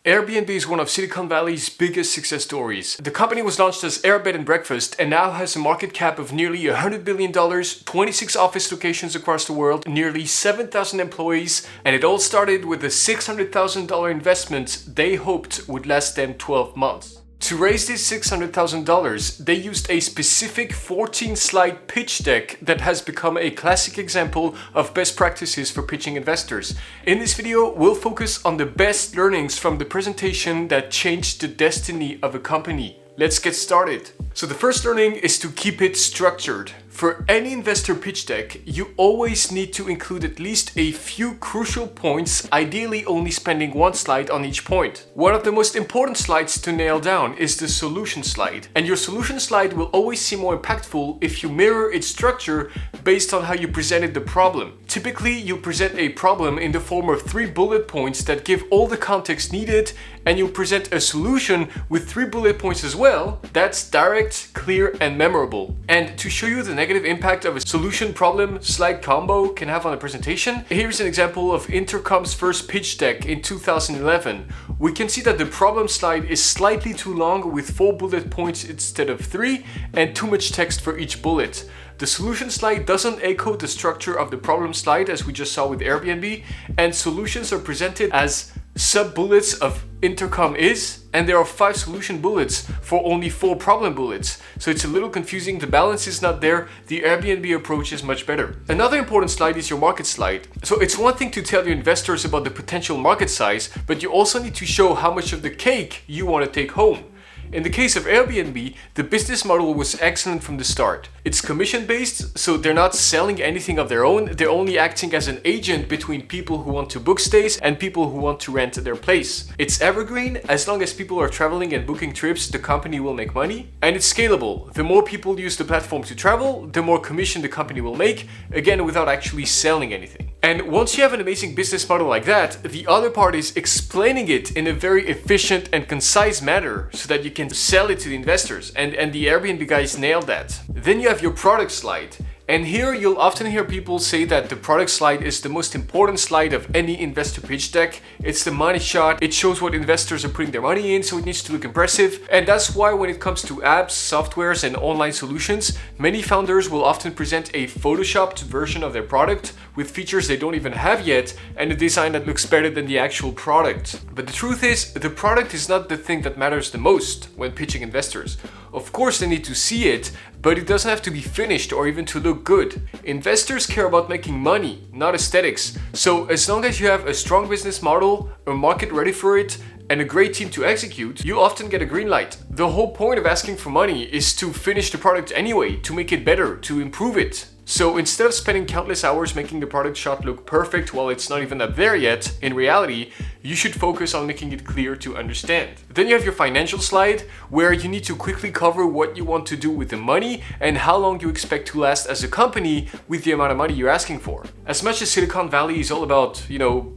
Airbnb is one of Silicon Valley's biggest success stories. The company was launched as Air Bed and Breakfast and now has a market cap of nearly $100 billion, 26 office locations across the world, nearly 7,000 employees, and it all started with a $600,000 investment they hoped would last them 12 months. To raise this $600,000, they used a specific 14-slide pitch deck that has become a classic example of best practices for pitching investors. In this video, we'll focus on the best learnings from the presentation that changed the destiny of a company. Let's get started. So the first learning is to keep it structured. For any investor pitch deck, you always need to include at least a few crucial points, ideally only spending one slide on each point. One of the most important slides to nail down is the solution slide. And your solution slide will always seem more impactful if you mirror its structure based on how you presented the problem. Typically, you'll present a problem in the form of 3 bullet points that give all the context needed, and you'll present a solution with 3 bullet points as well. That's direct, clear, and memorable. And to show you the negative impact of a solution problem slide combo can have on a presentation, here's an example of Intercom's first pitch deck in 2011. We can see that the problem slide is slightly too long with 4 bullet points instead of 3 and too much text for each bullet. The solution slide doesn't echo the structure of the problem slide as we just saw with Airbnb, and solutions are presented as sub-bullets of Intercom is, and there are 5 solution bullets for only 4 problem bullets. So it's a little confusing, the balance is not there, the Airbnb approach is much better. Another important slide is your market slide. So it's one thing to tell your investors about the potential market size, but you also need to show how much of the cake you want to take home. In the case of Airbnb, the business model was excellent from the start. It's commission-based, so they're not selling anything of their own, they're only acting as an agent between people who want to book stays and people who want to rent their place. It's evergreen, as long as people are traveling and booking trips, the company will make money. And it's scalable. The more people use the platform to travel, the more commission the company will make, again without actually selling anything. And once you have an amazing business model like that, the other part is explaining it in a very efficient and concise manner so that you can sell it to the investors. And the Airbnb guys nailed that. Then you have your product slide. And here you'll often hear people say that the product slide is the most important slide of any investor pitch deck. It's the money shot, it shows what investors are putting their money in, so it needs to look impressive. And that's why when it comes to apps, softwares, and online solutions, many founders will often present a photoshopped version of their product with features they don't even have yet and a design that looks better than the actual product. But the truth is, the product is not the thing that matters the most when pitching investors. Of course they need to see it, but it doesn't have to be finished or even to look good. Investors care about making money, not aesthetics. So as long as you have a strong business model, a market ready for it, and a great team to execute, you often get a green light. The whole point of asking for money is to finish the product anyway, to make it better, to improve it. So instead of spending countless hours making the product shot look perfect while it's not even up there yet, in reality, you should focus on making it clear to understand. Then you have your financial slide, where you need to quickly cover what you want to do with the money and how long you expect to last as a company with the amount of money you're asking for. As much as Silicon Valley is all about,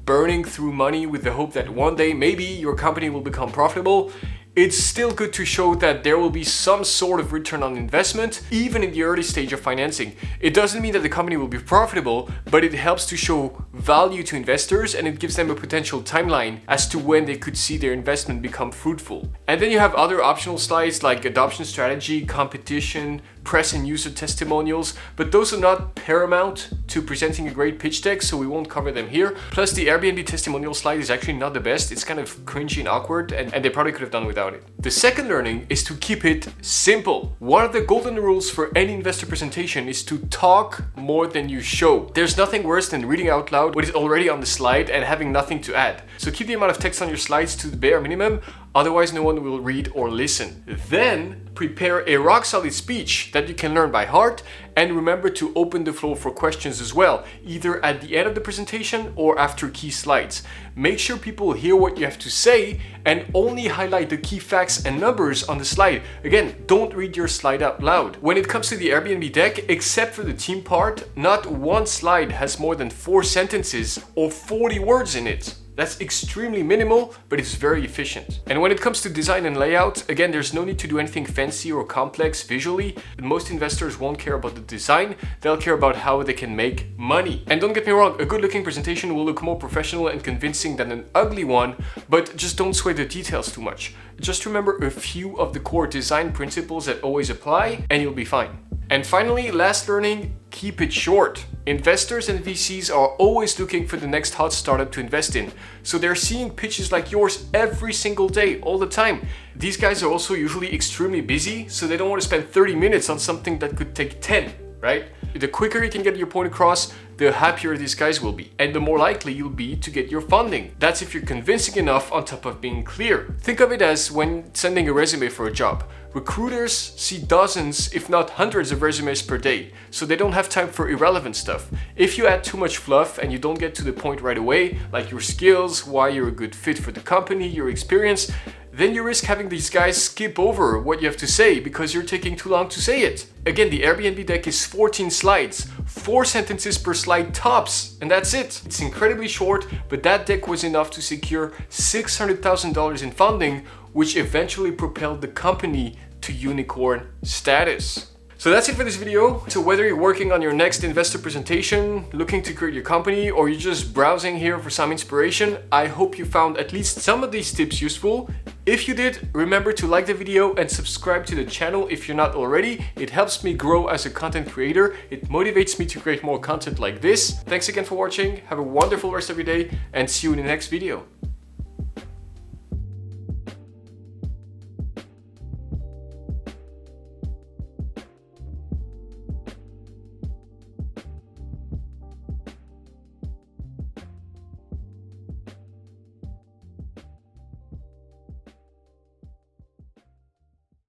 burning through money with the hope that one day maybe your company will become profitable, it's still good to show that there will be some sort of return on investment, even in the early stage of financing. It doesn't mean that the company will be profitable, but it helps to show value to investors and it gives them a potential timeline as to when they could see their investment become fruitful. And then you have other optional slides like adoption strategy, competition, press and user testimonials, but those are not paramount to presenting a great pitch deck, so we won't cover them here. Plus the Airbnb testimonial slide is actually not the best. It's kind of cringy and awkward, and they probably could have done without it. The second learning is to keep it simple. One of the golden rules for any investor presentation is to talk more than you show. There's nothing worse than reading out loud what is already on the slide and having nothing to add. So keep the amount of text on your slides to the bare minimum, otherwise no one will read or listen. Then prepare a rock solid speech that you can learn by heart, and remember to open the floor for questions as well, either at the end of the presentation or after key slides. Make sure people hear what you have to say and only highlight the key facts and numbers on the slide. Again, don't read your slide out loud. When it comes to the Airbnb deck, except for the team part, not one slide has more than 4 sentences or 40 words in it. That's extremely minimal, but it's very efficient. And when it comes to design and layout, again, there's no need to do anything fancy or complex visually. Most investors won't care about the design, they'll care about how they can make money. And don't get me wrong, a good looking presentation will look more professional and convincing than an ugly one, but just don't sway the details too much. Just remember a few of the core design principles that always apply, and you'll be fine. And finally, last learning, keep it short. Investors and VCs are always looking for the next hot startup to invest in. So they're seeing pitches like yours every single day, all the time. These guys are also usually extremely busy, so they don't want to spend 30 minutes on something that could take 10, right? The quicker you can get your point across, the happier these guys will be. And the more likely you'll be to get your funding. That's if you're convincing enough on top of being clear. Think of it as when sending a resume for a job. Recruiters see dozens, if not hundreds of resumes per day, so they don't have time for irrelevant stuff. If you add too much fluff and you don't get to the point right away, like your skills, why you're a good fit for the company, your experience, then you risk having these guys skip over what you have to say because you're taking too long to say it. Again, the Airbnb deck is 14 slides, 4 sentences per slide tops, and that's it. It's incredibly short, but that deck was enough to secure $600,000 in funding, which eventually propelled the company to unicorn status. So that's it for this video. So whether you're working on your next investor presentation, looking to create your company, or you're just browsing here for some inspiration, I hope you found at least some of these tips useful. If you did, remember to like the video and subscribe to the channel if you're not already. It helps me grow as a content creator. It motivates me to create more content like this. Thanks again for watching. Have a wonderful rest of your day and see you in the next video.